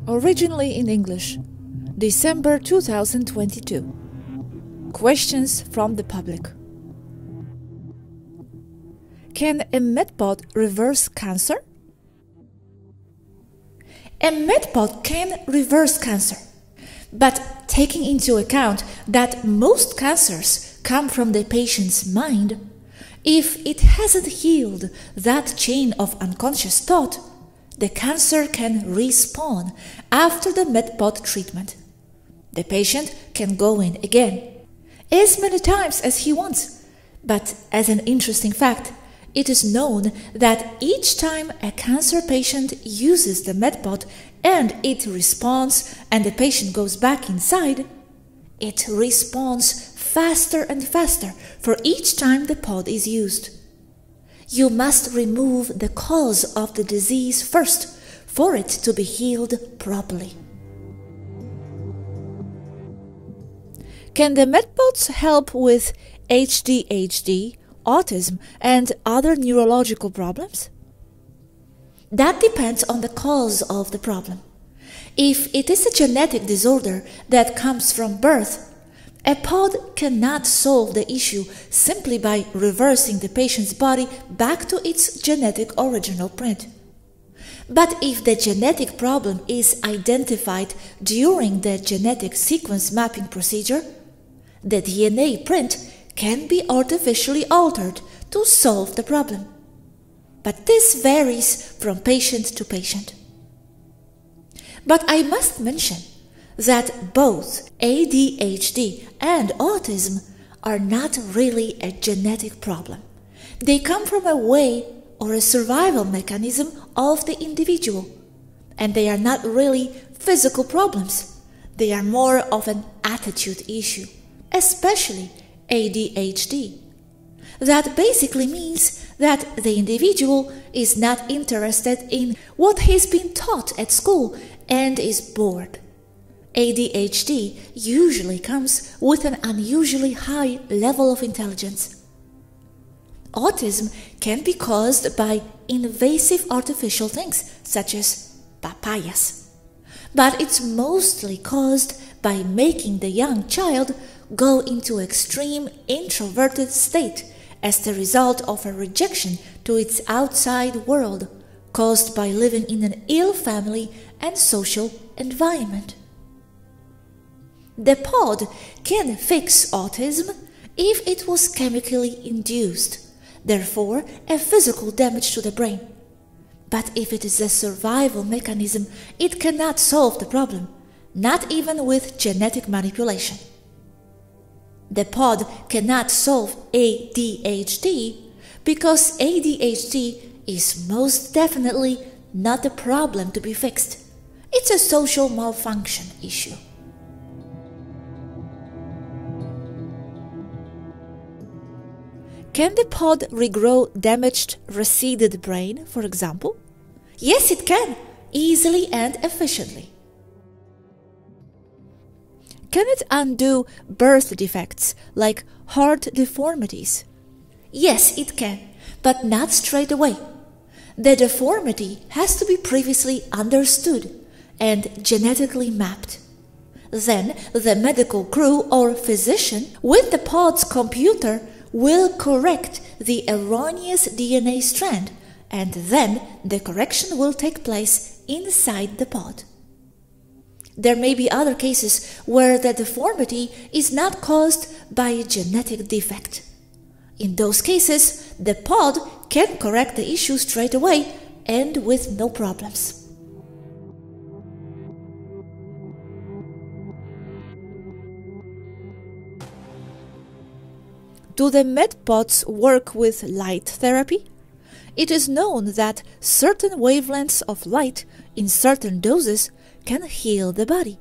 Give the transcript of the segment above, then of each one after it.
Originally in English, December 2022. Questions from the public. Can a medpod reverse cancer? A medpod can reverse cancer, but taking into account that most cancers come from the patient's mind, if it hasn't healed that chain of unconscious thought, the cancer can respawn after the medpod treatment. The patient can go in again, as many times as he wants. But as an interesting fact, it is known that each time a cancer patient uses the medpod and it responds and the patient goes back inside, it respawns faster and faster for each time the pod is used. You must remove the cause of the disease first for it to be healed properly. Can the medpods help with ADHD, autism, and other neurological problems? That depends on the cause of the problem. If it is a genetic disorder that comes from birth, a pod cannot solve the issue simply by reversing the patient's body back to its genetic original print. But if the genetic problem is identified during the genetic sequence mapping procedure, the DNA print can be artificially altered to solve the problem. But this varies from patient to patient. But I must mention that both ADHD and autism are not really a genetic problem. They come from a way or a survival mechanism of the individual, and they are not really physical problems. They are more of an attitude issue, especially ADHD. That basically means that the individual is not interested in what he's been taught at school and is bored. ADHD usually comes with an unusually high level of intelligence. Autism can be caused by invasive artificial things, such as papayas. But it's mostly caused by making the young child go into extreme introverted state as the result of a rejection to its outside world caused by living in an ill family and social environment. The pod can fix autism if it was chemically induced, therefore a physical damage to the brain. But if it is a survival mechanism, it cannot solve the problem, not even with genetic manipulation. The pod cannot solve ADHD because ADHD is most definitely not a problem to be fixed. It's a social malfunction issue. Can the pod regrow damaged, receded brain, for example? Yes, it can, easily and efficiently. Can it undo birth defects like heart deformities? Yes, it can, but not straight away. The deformity has to be previously understood and genetically mapped. Then the medical crew or physician with the pod's computer will correct the erroneous DNA strand, and then the correction will take place inside the pod. There may be other cases where the deformity is not caused by a genetic defect. In those cases, the pod can correct the issue straight away and with no problems. Do the medpods work with light therapy? It is known that certain wavelengths of light in certain doses can heal the body.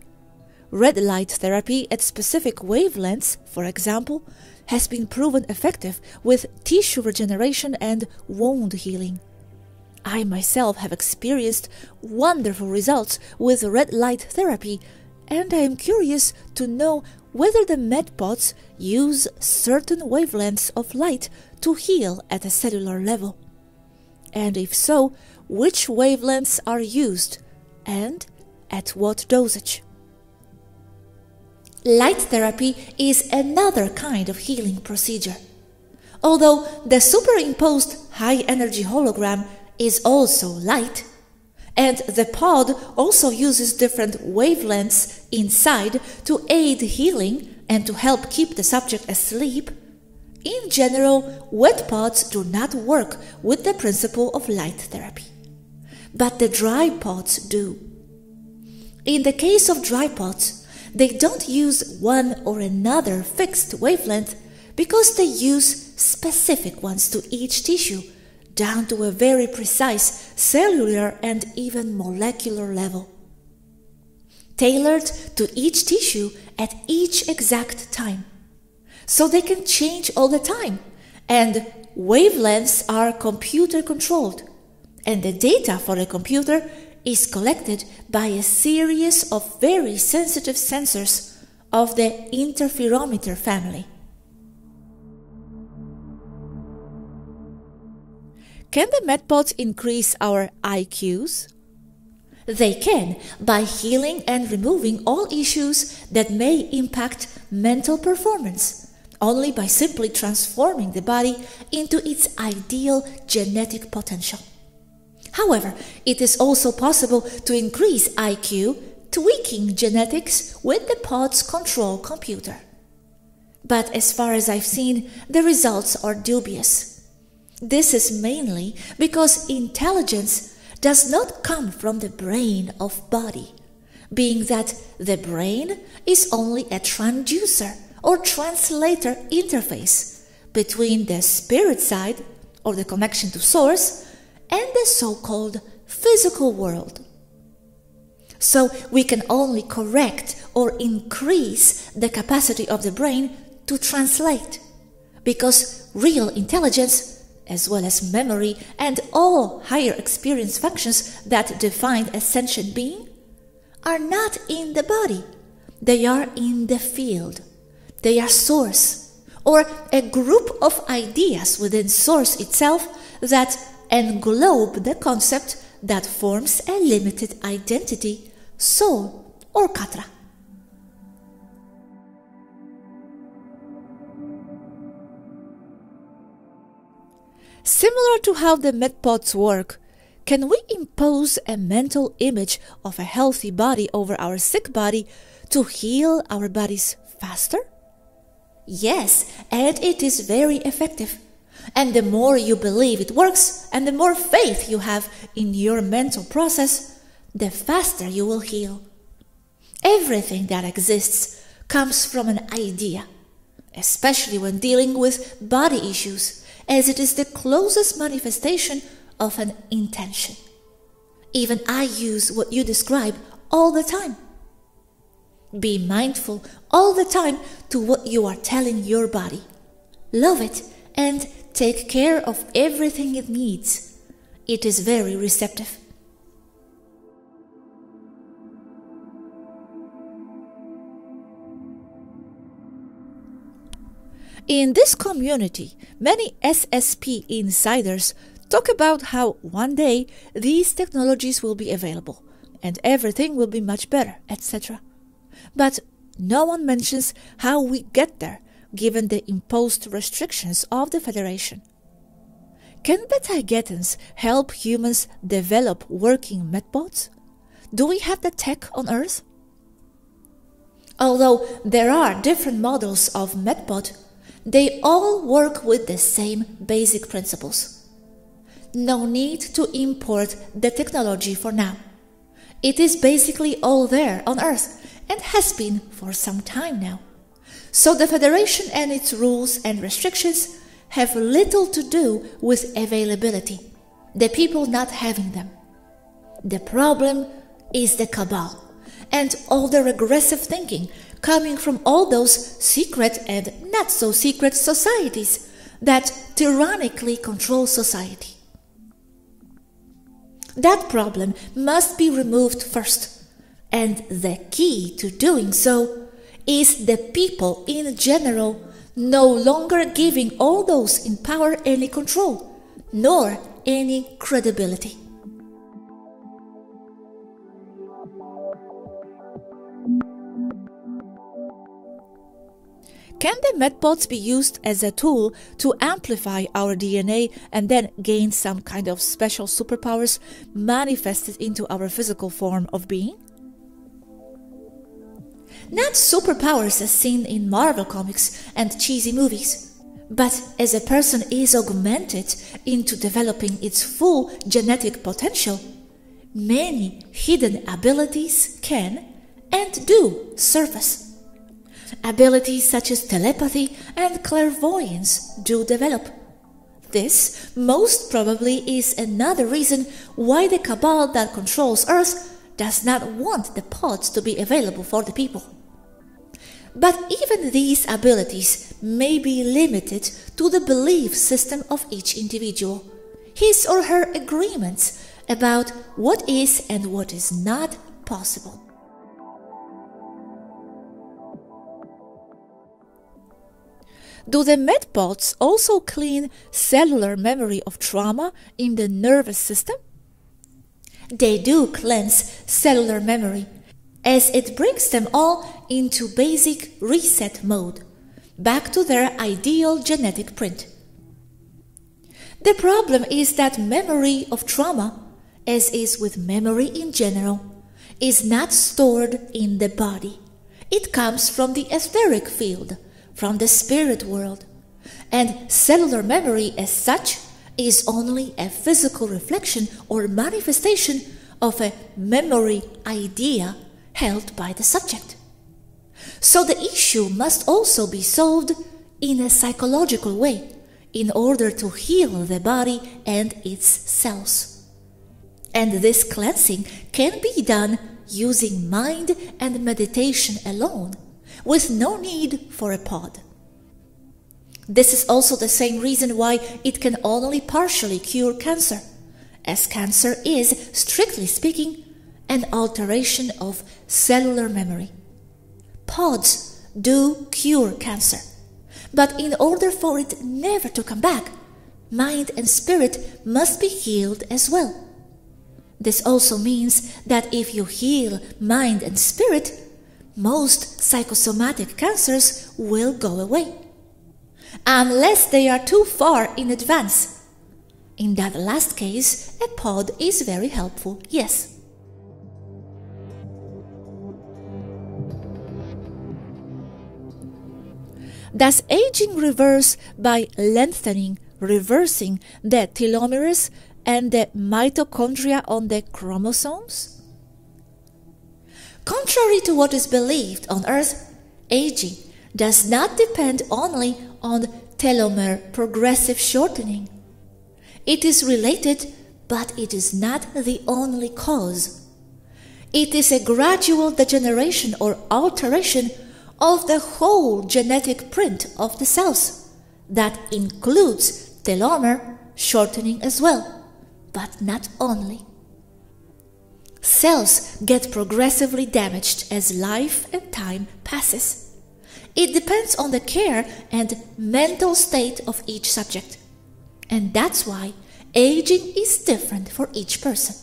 red light therapy at specific wavelengths, for example, has been proven effective with tissue regeneration and wound healing. I myself have experienced wonderful results with red light therapy, and I am curious to know whether the medpods use certain wavelengths of light to heal at a cellular level. And if so, which wavelengths are used and at what dosage? Light therapy is another kind of healing procedure. Although the superimposed high-energy hologram is also light, and the pod also uses different wavelengths inside to aid healing and to help keep the subject asleep, in general, wet pods do not work with the principle of light therapy. But the dry pods do. In the case of dry pods, they don't use one or another fixed wavelength because they use specific ones to each tissue, down to a very precise cellular and even molecular level, tailored to each tissue at each exact time. So they can change all the time, and wavelengths are computer controlled, and the data for the computer is collected by a series of very sensitive sensors of the interferometer family. Can the medpods increase our IQs? They can, by healing and removing all issues that may impact mental performance, only by simply transforming the body into its ideal genetic potential. However, it is also possible to increase IQ, tweaking genetics with the pod's control computer. But as far as I've seen, the results are dubious. This is mainly because intelligence does not come from the brain of body, being that the brain is only a transducer or translator interface between the spirit side, or the connection to source, and the so-called physical world. So we can only correct or increase the capacity of the brain to translate, because real intelligence, as well as memory and all higher experience functions that define a sentient being, are not in the body. They are in the field. They are source, or a group of ideas within source itself that englobe the concept that forms a limited identity, soul or katra. Similar to how the medpods work, can we impose a mental image of a healthy body over our sick body to heal our bodies faster? Yes, and it is very effective. And the more you believe it works, and the more faith you have in your mental process, the faster you will heal. Everything that exists comes from an idea, especially when dealing with body issues, as it is the closest manifestation of an intention. Even I use what you describe all the time. Be mindful all the time to what you are telling your body. Love it and take care of everything it needs. It is very receptive. In this community, many SSP insiders talk about how one day these technologies will be available and everything will be much better, etc. But no one mentions how we get there, given the imposed restrictions of the Federation. Can the Taygetans help humans develop working medpods? Do we have the tech on Earth? Although there are different models of medpod, they all work with the same basic principles. No need to import the technology for now. It is basically all there on Earth and has been for some time now. So the Federation and its rules and restrictions have little to do with availability, the people not having them. The problem is the cabal, and all the regressive thinking coming from all those secret and not so secret societies that tyrannically control society. That problem must be removed first, and the key to doing so is the people in general no longer giving all those in power any control, nor any credibility. Can the medpods be used as a tool to amplify our DNA and then gain some kind of special superpowers manifested into our physical form of being? Not superpowers as seen in Marvel comics and cheesy movies, but as a person is augmented into developing its full genetic potential, many hidden abilities can and do surface. Abilities such as telepathy and clairvoyance do develop. This most probably is another reason why the cabal that controls Earth does not want the pods to be available for the people. But even these abilities may be limited to the belief system of each individual, his or her agreements about what is and what is not possible. Do the medpods also clean cellular memory of trauma in the nervous system? They do cleanse cellular memory, as it brings them all into basic reset mode, back to their ideal genetic print. The problem is that memory of trauma, as is with memory in general, is not stored in the body. It comes from the etheric field, from the spirit world, and cellular memory as such is only a physical reflection or manifestation of a memory idea held by the subject. So the issue must also be solved in a psychological way in order to heal the body and its cells. And this cleansing can be done using mind and meditation alone, with no need for a pod. This is also the same reason why it can only partially cure cancer, as cancer is, strictly speaking, an alteration of cellular memory. Pods do cure cancer, but in order for it never to come back, mind and spirit must be healed as well. This also means that if you heal mind and spirit, most psychosomatic cancers will go away, unless they are too far in advance. In that last case, a pod is very helpful, yes. Does aging reverse by reversing the telomeres and the mitochondria on the chromosomes? Contrary to what is believed on Earth, aging does not depend only on telomere progressive shortening. It is related, but it is not the only cause. It is a gradual degeneration or alteration of the whole genetic print of the cells that includes telomere shortening as well, but not only. Cells get progressively damaged as life and time passes. It depends on the care and mental state of each subject. And that's why aging is different for each person.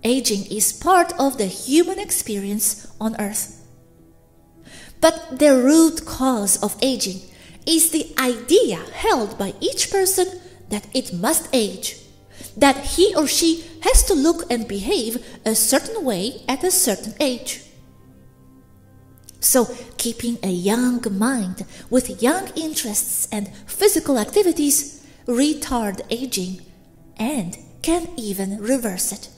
Aging is part of the human experience on Earth. But the root cause of aging is the idea held by each person that it must age, that he or she has to look and behave a certain way at a certain age. So, keeping a young mind with young interests and physical activities retard aging and can even reverse it.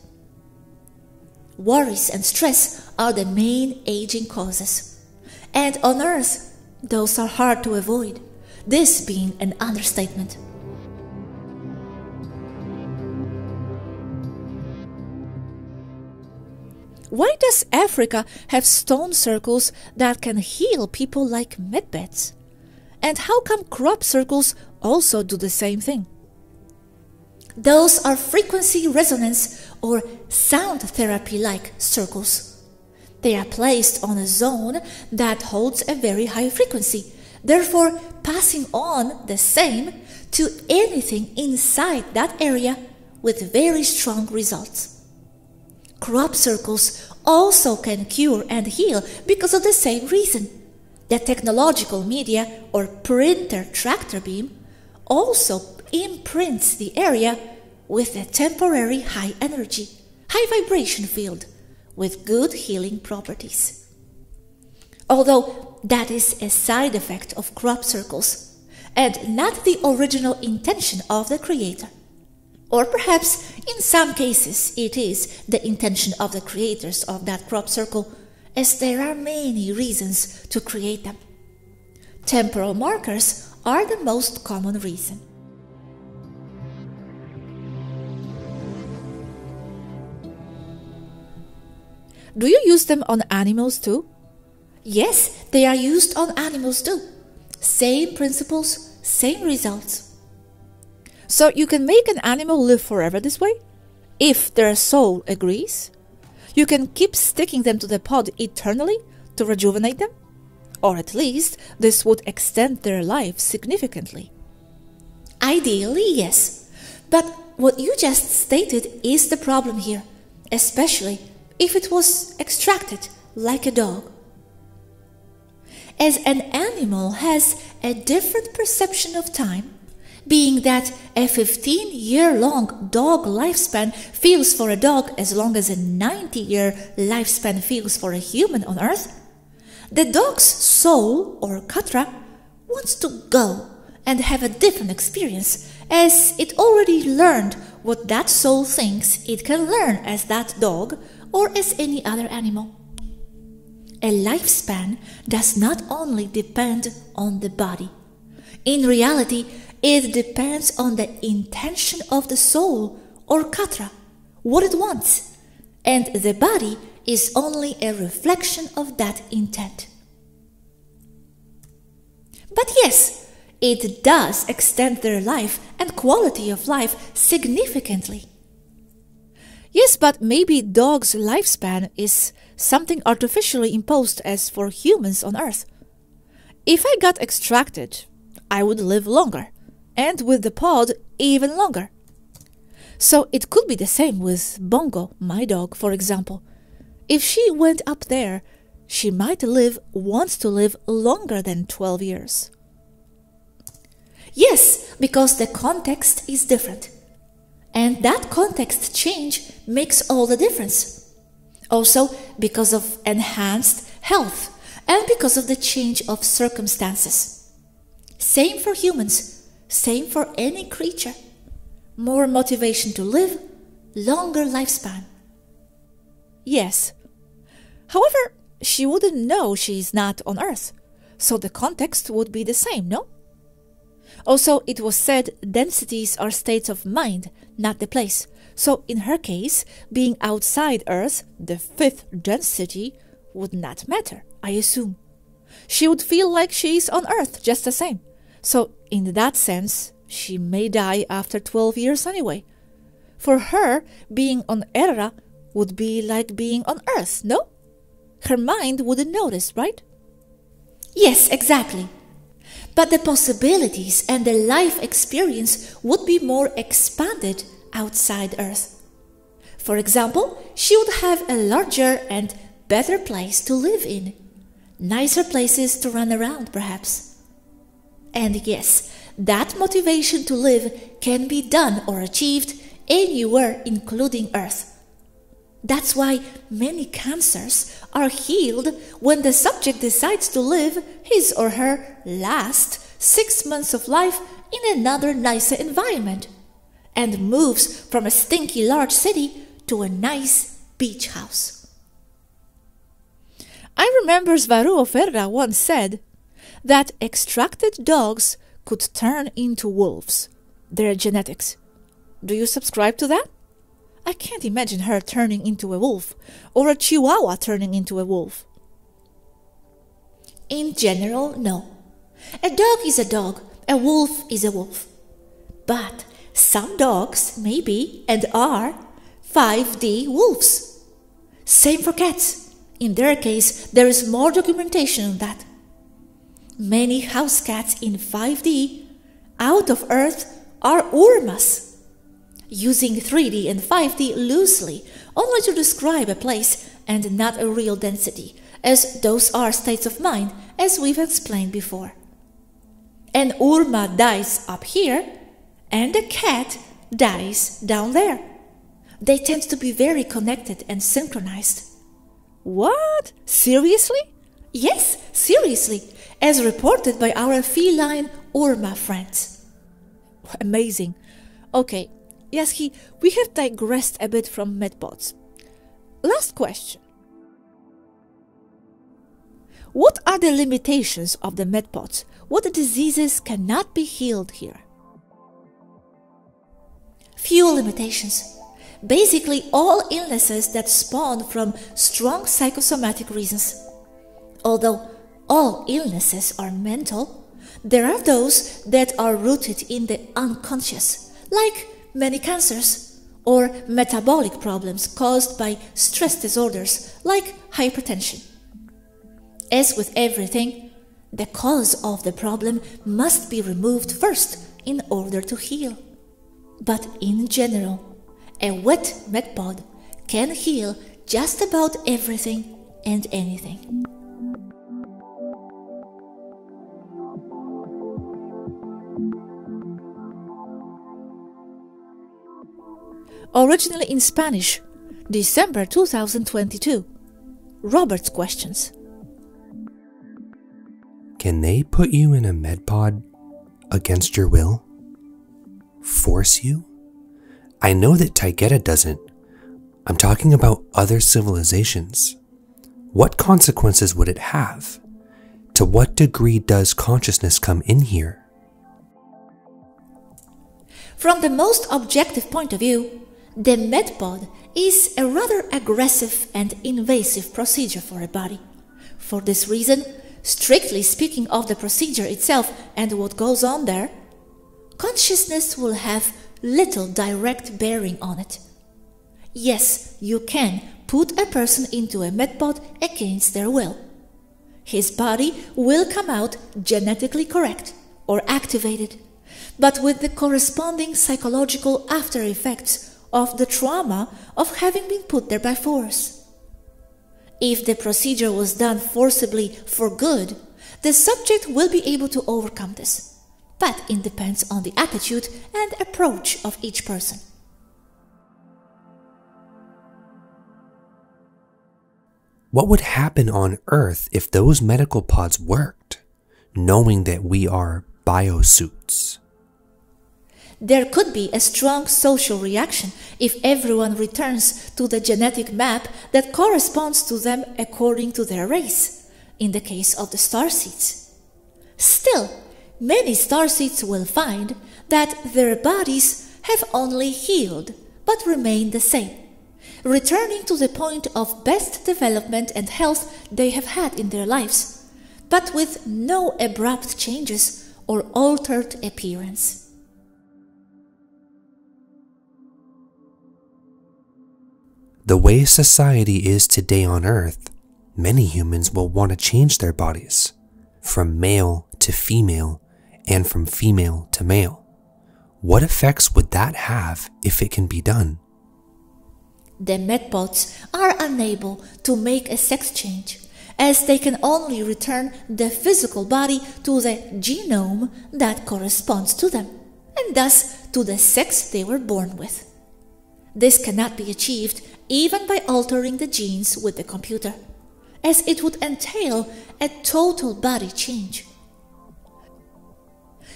Worries and stress are the main aging causes. And on Earth, those are hard to avoid, this being an understatement. Why does Africa have stone circles that can heal people like medbeds? And how come crop circles also do the same thing? Those are frequency resonance or sound therapy-like circles. They are placed on a zone that holds a very high frequency, therefore passing on the same to anything inside that area with very strong results. Crop circles also can cure and heal because of the same reason. The technological media or printer tractor beam also imprints the area with a temporary high energy, high vibration field with good healing properties. Although that is a side effect of crop circles and not the original intention of the creator. Or perhaps in some cases it is the intention of the creators of that crop circle, as there are many reasons to create them. Temporal markers are the most common reason. Do you use them on animals too? Yes, they are used on animals too. Same principles, same results. So you can make an animal live forever this way? If their soul agrees? You can keep sticking them to the pod eternally to rejuvenate them? Or at least this would extend their life significantly. Ideally, yes. But what you just stated is the problem here, especially if it was extracted like a dog. As an animal has a different perception of time, being that a 15-year-long dog lifespan feels for a dog as long as a 90-year lifespan feels for a human on Earth, the dog's soul, or katra, wants to go and have a different experience, as it already learned what that soul thinks it can learn as that dog or as any other animal. A lifespan does not only depend on the body. In reality, it depends on the intention of the soul, or katra, what it wants, and the body is only a reflection of that intent. But yes, it does extend their life and quality of life significantly. Yes, but maybe dogs' lifespan is something artificially imposed as for humans on Earth. If I got extracted, I would live longer, and with the pod even longer. So it could be the same with Bongo, my dog, for example. If she went up there, she might wants to live longer than 12 years. Yes, because the context is different. And that context change makes all the difference. Also because of enhanced health and because of the change of circumstances. Same for humans, same for any creature. More motivation to live, longer lifespan. Yes. However, she wouldn't know she's not on Earth, so the context would be the same, no? Also, it was said densities are states of mind, not the place. So in her case, being outside Earth, the fifth density, would not matter, I assume. She would feel like she's on Earth just the same. So in that sense, she may die after 12 years anyway. For her, being on Erra would be like being on Earth, no? Her mind wouldn't notice, right? Yes, exactly. But the possibilities and the life experience would be more expanded outside Earth. For example, she would have a larger and better place to live in. Nicer places to run around, perhaps. And yes, that motivation to live can be done or achieved anywhere, including Earth. That's why many cancers are healed when the subject decides to live his or her last 6 months of life in another nicer environment and moves from a stinky large city to a nice beach house. I remember SWARUU'S once said that extracted dogs could turn into wolves. Their genetics. Do you subscribe to that? I can't imagine her turning into a wolf, or a chihuahua turning into a wolf. In general, no. A dog is a dog, a wolf is a wolf. But some dogs may be and are 5D wolves. Same for cats. In their case, there is more documentation on that. Many house cats in 5D, out of Earth, are urmas. Using 3D and 5D loosely, only to describe a place and not a real density, as those are states of mind, as we've explained before. An urma dies up here, and a cat dies down there. They tend to be very connected and synchronized. What? Seriously? Yes, seriously, as reported by our feline urma friends. Amazing. Okay, Yazhi, we have digressed a bit from medpods. Last question. What are the limitations of the medpods? What diseases cannot be healed here? Few limitations. Basically, all illnesses that spawn from strong psychosomatic reasons. Although all illnesses are mental, there are those that are rooted in the unconscious, like many cancers, or metabolic problems caused by stress disorders, like hypertension. As with everything, the cause of the problem must be removed first in order to heal. But in general, a wet medpod can heal just about everything and anything. Originally in Spanish, December 2022. Robert's questions. Can they put you in a medpod against your will? Force you? I know that Taygeta doesn't. I'm talking about other civilizations. What consequences would it have? To what degree does consciousness come in here? From the most objective point of view, the medpod is a rather aggressive and invasive procedure for a body. For this reason, strictly speaking of the procedure itself and what goes on there, consciousness will have little direct bearing on it. Yes, you can put a person into a medpod against their will. His body will come out genetically correct or activated, but with the corresponding psychological after effects of the trauma of having been put there by force. If the procedure was done forcibly for good, the subject will be able to overcome this, but it depends on the attitude and approach of each person. What would happen on Earth if those medical pods worked, knowing that we are biosuits? There could be a strong social reaction if everyone returns to the genetic map that corresponds to them according to their race, in the case of the starseeds. Still, many starseeds will find that their bodies have only healed but remain the same, returning to the point of best development and health they have had in their lives, but with no abrupt changes or altered appearance. The way society is today on Earth, many humans will want to change their bodies, from male to female and from female to male. What effects would that have if it can be done? The medpods are unable to make a sex change, as they can only return the physical body to the genome that corresponds to them, and thus to the sex they were born with. This cannot be achieved even by altering the genes with the computer, as it would entail a total body change.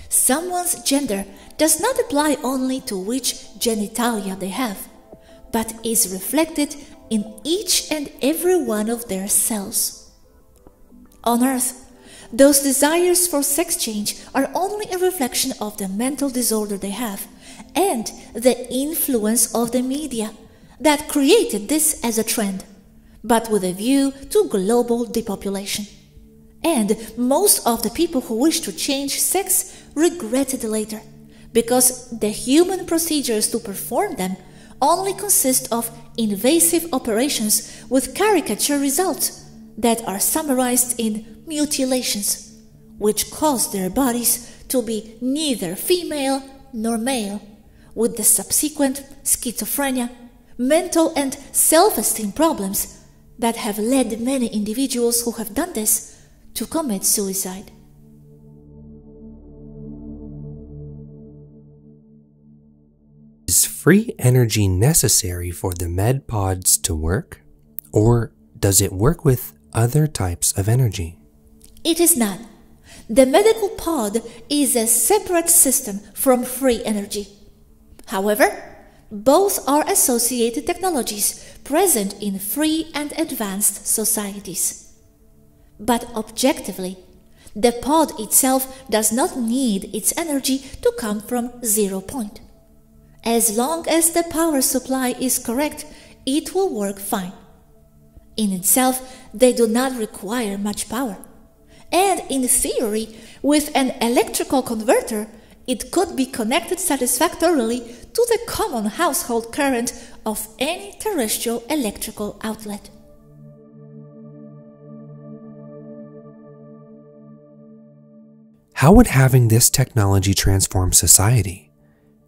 Someone's gender does not apply only to which genitalia they have, but is reflected in each and every one of their cells. On Earth, those desires for sex change are only a reflection of the mental disorder they have and the influence of the media, that created this as a trend, but with a view to global depopulation. And most of the people who wish to change sex regret it later, because the human procedures to perform them only consist of invasive operations with caricature results that are summarized in mutilations, which cause their bodies to be neither female nor male, with the subsequent schizophrenia, mental and self-esteem problems that have led many individuals who have done this to commit suicide. Is free energy necessary for the medpods to work, or does it work with other types of energy? It is not. The medical pod is a separate system from free energy. However, both are associated technologies present in free and advanced societies. But objectively, the pod itself does not need its energy to come from 0 point. As long as the power supply is correct, it will work fine. In itself, they do not require much power. And in theory, with an electrical converter, it could be connected satisfactorily to the common household current of any terrestrial electrical outlet. How would having this technology transform society?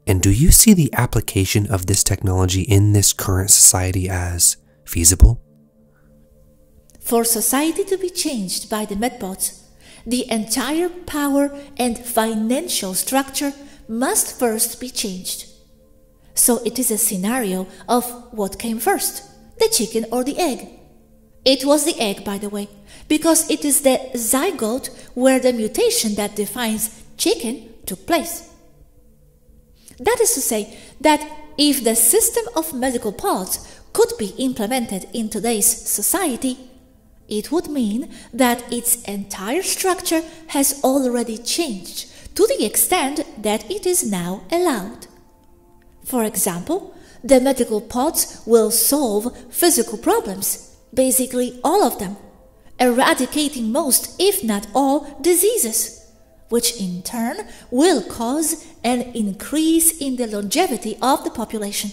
And do you see the application of this technology in this current society as feasible? For society to be changed by the medpods, the entire power and financial structure must first be changed. So it is a scenario of what came first, the chicken or the egg. It was the egg, by the way, because it is the zygote where the mutation that defines chicken took place. That is to say that if the system of medical pods could be implemented in today's society, it would mean that its entire structure has already changed to the extent that it is now allowed. For example, the medical pods will solve physical problems, basically all of them, eradicating most, if not all, diseases, which in turn will cause an increase in the longevity of the population.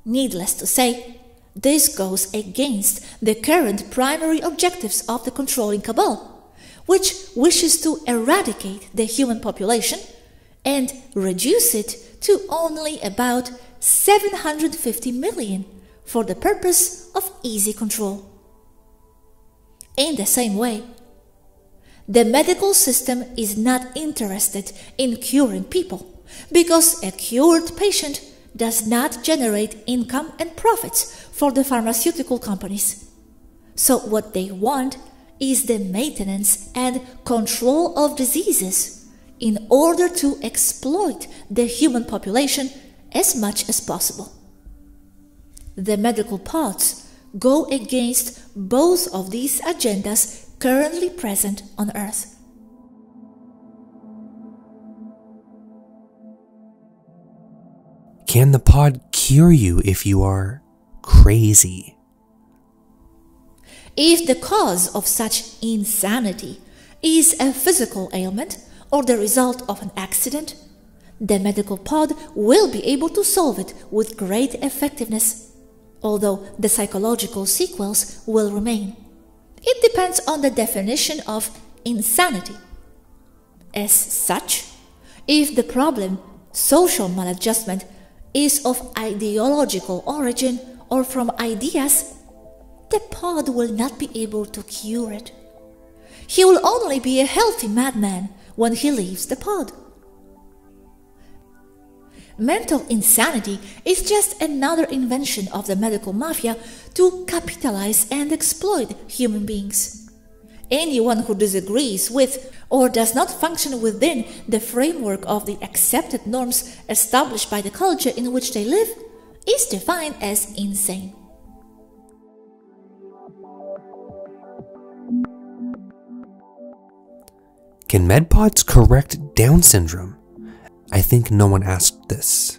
Needless to say, this goes against the current primary objectives of the controlling cabal, which wishes to eradicate the human population and reduce it to only about 750 million for the purpose of easy control. In the same way, the medical system is not interested in curing people because a cured patient does not generate income and profits for the pharmaceutical companies. So what they want is the maintenance and control of diseases in order to exploit the human population as much as possible. The medical pods go against both of these agendas currently present on Earth. Can the pod cure you if you are crazy? If the cause of such insanity is a physical ailment or the result of an accident, the medical pod will be able to solve it with great effectiveness, although the psychological sequels will remain. It depends on the definition of insanity. As such, if the problem, social maladjustment, is of ideological origin or from ideas, the pod will not be able to cure it. He will only be a healthy madman when he leaves the pod. Mental insanity is just another invention of the medical mafia to capitalize and exploit human beings. Anyone who disagrees with or does not function within the framework of the accepted norms established by the culture in which they live is defined as insane. Can medpods correct Down syndrome? I think no one asked this.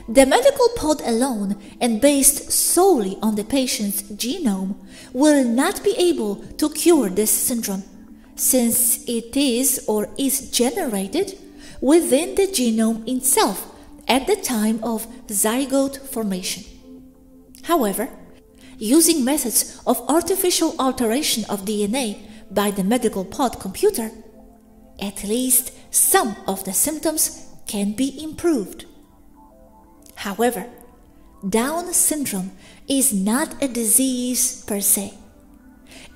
The medical pod alone and based solely on the patient's genome will not be able to cure this syndrome, since it is or is generated within the genome itself at the time of zygote formation. However, using methods of artificial alteration of DNA by the medical pod computer, at least some of the symptoms can be improved. However, Down syndrome is not a disease per se.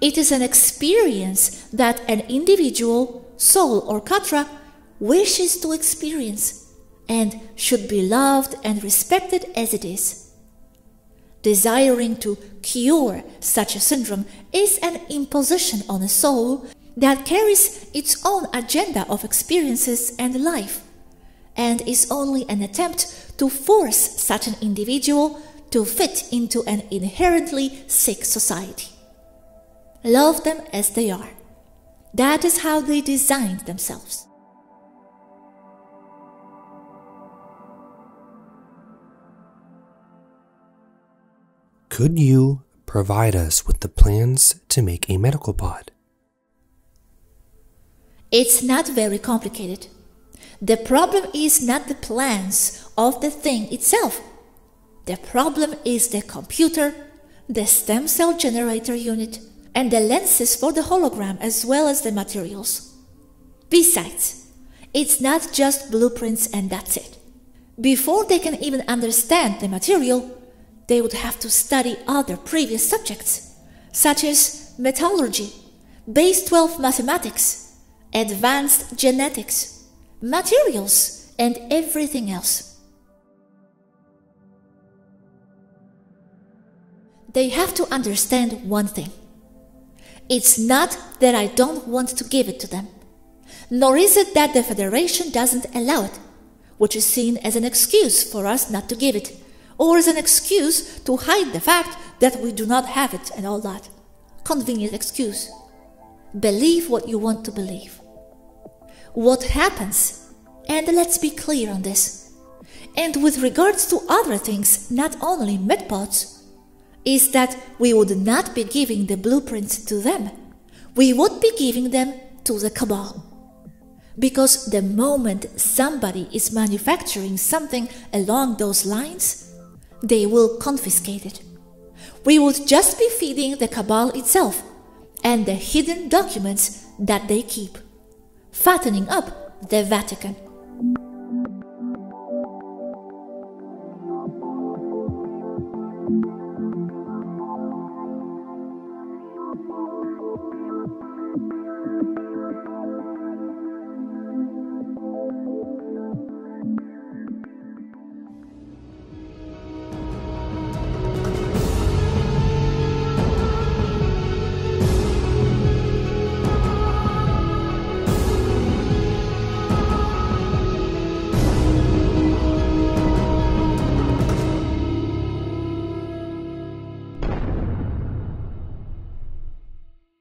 It is an experience that an individual, soul or katra, wishes to experience and should be loved and respected as it is. Desiring to cure such a syndrome is an imposition on a soul that carries its own agenda of experiences and life, and is only an attempt to force such an individual to fit into an inherently sick society. Love them as they are. That is how they designed themselves. Could you provide us with the plans to make a medical pod? It's not very complicated. The problem is not the plans of the thing itself. The problem is the computer, the stem cell generator unit, and the lenses for the hologram, as well as the materials. Besides, it's not just blueprints and that's it. Before they can even understand the material, they would have to study other previous subjects, such as metallurgy, base 12 mathematics, advanced genetics, materials, and everything else. They have to understand one thing. It's not that I don't want to give it to them, nor is it that the Federation doesn't allow it, which is seen as an excuse for us not to give it, or as an excuse to hide the fact that we do not have it and all that. Convenient excuse. Believe what you want to believe. What happens, and let's be clear on this, and with regards to other things, not only medpods, is that we would not be giving the blueprints to them. We would be giving them to the cabal. Because the moment somebody is manufacturing something along those lines, they will confiscate it. We would just be feeding the cabal itself and the hidden documents that they keep, fattening up the Vatican.